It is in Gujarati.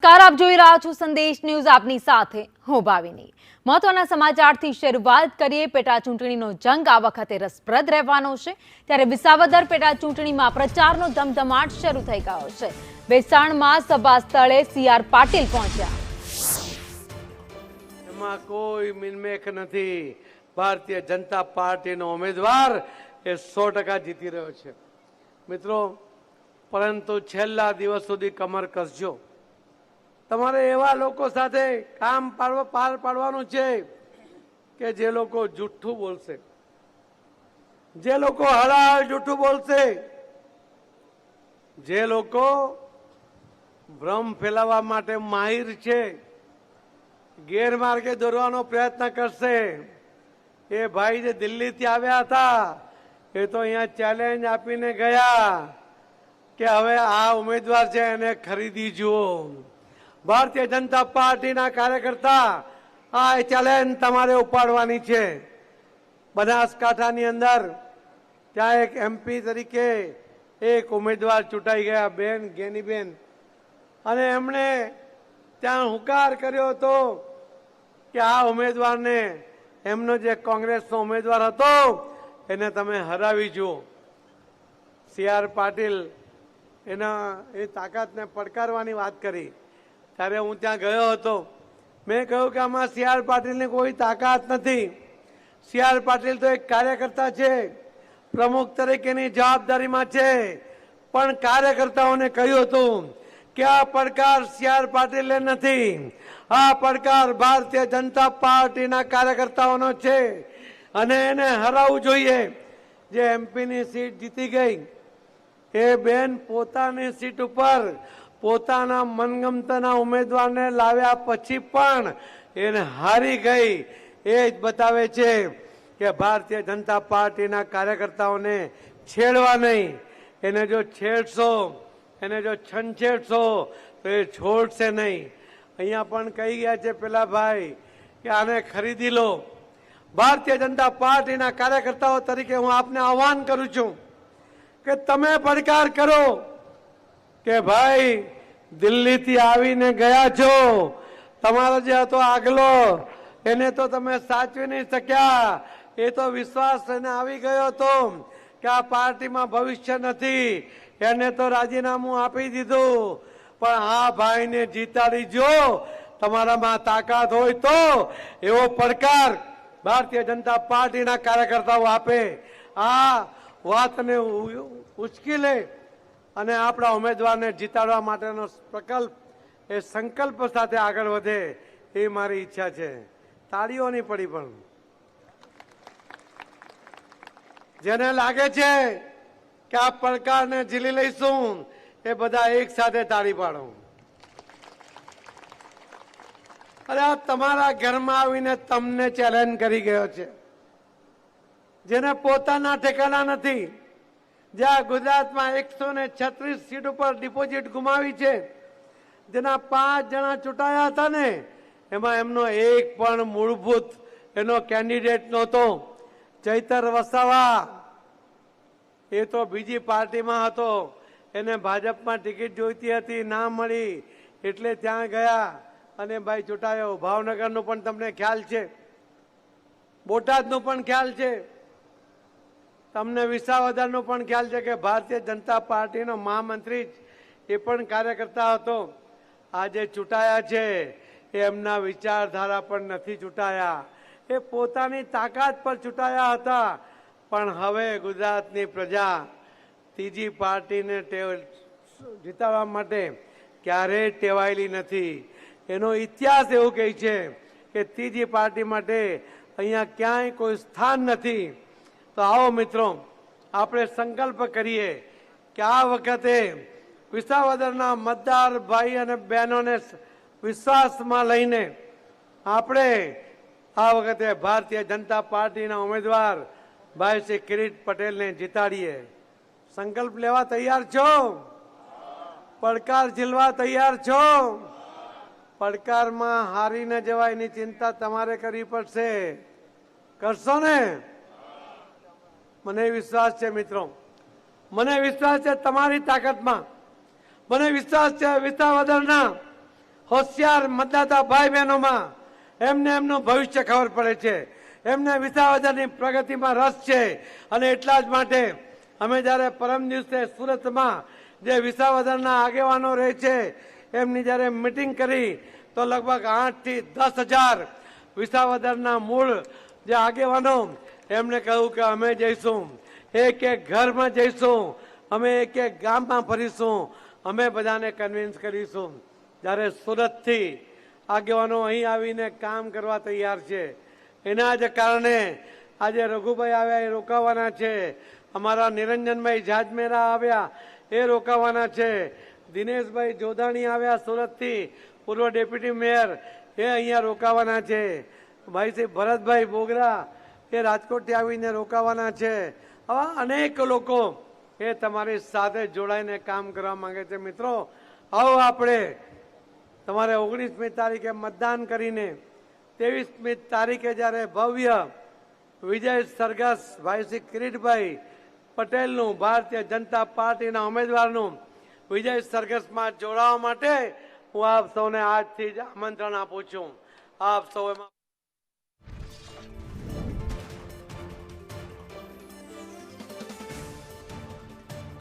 નમસ્કાર, આપ જોઈ રહ્યા છો સંદેશ ન્યૂઝ. આપની સાથે હું ભાવિની. મહત્વના સમાચારથી શરૂઆત કરીએ. પેટા ચૂંટણીનો જંગ આ વખતે રસપ્રદ રહેવાનો છે. ત્યારે વિસાવદર પેટા ચૂંટણીમાં પ્રચારનો ધમધમાટ શરૂ થઈ ગયો છે. વેસાણમાં સભા સ્થળે CR પાટીલ પહોંચ્યા. એમાં કોઈ મિનમેક નથી. ભારતીય જનતા પાર્ટીનો ઉમેદવાર એ 100% જીતી રહ્યો છે મિત્રો. પરંતુ છેલ્લા દિવસ સુધી કમર કસજો. તમારે એવા લોકો સાથે કામ પાર પાડવાનું છે કે જે લોકો જૂઠું બોલશે, જે લોકો હળાહળ જૂઠું બોલશે, જે લોકો ભ્રમ ફેલાવવા માટે માહિર છે, ગેરમાર્ગે દોરવાનો પ્રયત્ન કરશે. એ ભાઈ જે દિલ્હીથી આવ્યા હતા એ તો અહીંયા ચેલેન્જ આપીને ગયા કે હવે આ ઉમેદવાર છે એને ખરીદી જુઓ. ભારતીય જનતા પાર્ટીના કાર્યકર્તા આ ચેલેન્જ તમારે ઉપાડવાની છે. બનાસકાંઠાની અંદર ત્યાં એક MP તરીકે એક ઉમેદવાર ચૂંટાઈ ગયા, બેન ગેનીબેન, અને એમણે ત્યાં હુંકાર કર્યો હતો કે આ ઉમેદવારને, એમનો જે કોંગ્રેસનો ઉમેદવાર હતો એને તમે હરાવી જુઓ. CR પાટીલ એના એ તાકાતને પડકારવાની વાત કરી ત્યારે હું ત્યાં ગયો હતો. મેં કહ્યું કે આમાં CR પાટીલની કોઈ તાકાત નથી. CR પાટીલ તો એક કાર્યકર્તા છે, પ્રમુખ તરીકેની જવાબદારીમાં છે, પણ કાર્યકર્તાઓને કહ્યું હતું કે આ પડકાર CR પાટીલને નથી, આ પડકાર ભારતીય જનતા પાર્ટીના કાર્યકર્તાઓનો છે અને એને હરાવવું જોઈએ. જે MPની સીટ જીતી ગઈ એ બેન પોતાની સીટ ઉપર પોતાના મનગમતાના ઉમેદવારને લાવ્યા પછી પણ એને હારી ગઈ. એ જ બતાવે છે કે ભારતીય જનતા પાર્ટીના કાર્યકર્તાઓને છેડવા નહીં. એને જો છેડશો, એને જો છંછેડશો તો એ છોડશે નહીં. અહીંયા પણ કહી ગયા છે પેલા ભાઈ કે આને ખરીદી લો. ભારતીય જનતા પાર્ટીના કાર્યકર્તાઓ તરીકે હું આપને આહ્વાન કરું છું કે તમે પડકાર કરો કે ભાઈ દિલ્હીથી આવીને ગયા છો, તમારો જે હતો આગલો એને તો તમે સાચવી નહીં શક્યા. એ તો વિશ્વાસ એને આવી ગયો હતો કે આ પાર્ટીમાં ભવિષ્ય નથી, એને તો રાજીનામું આપી દીધું. પણ આ ભાઈને જીતાડી જો, તમારામાં તાકાત હોય તો એવો પડકાર ભારતીય જનતા પાર્ટીના કાર્યકર્તાઓ આપે. આ વાતને ઉચકી લે અને આપણા ઉમેદવારને જીતાડવા માટેનો પ્રકલ્પ, એ સંકલ્પ સાથે આગળ વધે એ મારી ઈચ્છા છે. તાળીઓ નહીં પડી, પણ જેને લાગે છે કે આ પડકારને ઝીલી લઈશું એ બધા એક સાથે તાળી પાડો. અરે આ તમારા ઘરમાં આવીને તમને ચેલેન્જ કરી ગયો છે, જેને પોતાના ઠેકાણા નથી, જ્યાં ગુજરાતમાં 136 સીટ ઉપર ડિપોઝિટ ગુમાવી છે, જેના 5 જણા ચૂંટાયા હતા ને એમાં એમનો એક પણ મૂળભૂત એનો કેન્ડિડેટ નહોતો. ચૈતર વસાવા એ તો બીજી પાર્ટીમાં હતો, એને ભાજપમાં ટિકિટ જોઈતી હતી, ના મળી એટલે ત્યાં ગયા અને ભાઈ ચૂંટાયો. ભાવનગરનો પણ તમને ખ્યાલ છે, બોટાદનો પણ ખ્યાલ છે, તમને વિસાવદરનો પણ ખ્યાલ છે કે ભારતીય જનતા પાર્ટીનો મહામંત્રી એ પણ કાર્યકર્તા હતો. આજે ચૂંટાયા છે એ એમના વિચારધારા પર નથી ચૂંટાયા, એ પોતાની તાકાત પર ચૂંટાયા હતા. પણ હવે ગુજરાતની પ્રજા ત્રીજી પાર્ટીને જીતાડવા માટે ક્યારેય ટેવાયેલી નથી. એનો ઇતિહાસ એવું કહે છે કે ત્રીજી પાર્ટી માટે અહીંયા ક્યાંય કોઈ સ્થાન નથી. તો આવો મિત્રો, આપણે સંકલ્પ કરીએ કે આ વખતે વિસાવદરના મતદાર ભાઈ અને બહેનોને વિશ્વાસમાં લઈને આપણે આ વખતે ભારતીય જનતા પાર્ટીના ઉમેદવાર ભાઈ શ્રી કિરીટ પટેલને જીતાડીએ. સંકલ્પ લેવા તૈયાર છો? પડકાર ઝીલવા તૈયાર છો? પડકારમાં હારીને જવાય એની ચિંતા તમારે કરવી પડશે. કરશો ને? મને વિશ્વાસ છે મિત્રો, મને વિશ્વાસ છે તમારી તાકાતમાં, મને વિશ્વાસ છે વિસાવદરના હોશિયાર મતદાતા ભાઈ બહેનોમાં એમને એમનું ભવિષ્ય ખબર પડે છે, એમને વિસાવદરની પ્રગતિમાં રસ છે. અને એટલા જ માટે અમે જ્યારે પરમ દિવસે સુરતમાં જે વિસાવદરના આગેવાનો રહે છે એમની જ્યારે મિટિંગ કરી તો લગભગ 8 થી 10,000 વિસાવદરના મૂળ જે આગેવાનો એમણે કહ્યું કે અમે જઈશું, એક એક ઘરમાં જઈશું, અમે એક એક ગામમાં ફરીશું, અમે બધાને કન્વિન્સ કરીશું. જ્યારે સુરતથી આગેવાનો અહીં આવીને કામ કરવા તૈયાર છે, એના જ કારણે આજે રઘુભાઈ આવ્યા એ રોકાવાના છે, અમારા નિરંજનભાઈ જાજમેરા આવ્યા એ રોકાવાના છે, દિનેશભાઈ જોધાણી આવ્યા સુરતથી, પૂર્વ ડેપ્યુટી મેયર એ અહીંયા રોકાવાના છે, ભાઈ શ્રી ભરતભાઈ બોગરા એ રાજકોટથી આવીને રોકાવાના છે. આવા અનેક લોકો એ તમારી સાથે જોડાઈને કામ કરવા માંગે છે. મિત્રો, આવો આપણે તમારે 19મી તારીખે મતદાન કરીને 23મી તારીખે જ્યારે ભવ્ય વિજય સરઘસ ભાઈ શ્રી કિરીટભાઈ પટેલનું ભારતીય જનતા પાર્ટીના ઉમેદવારનું વિજય સરઘસમાં જોડાવા માટે હું આપ સૌને આજથી જ આમંત્રણ આપું છું. આપ સૌ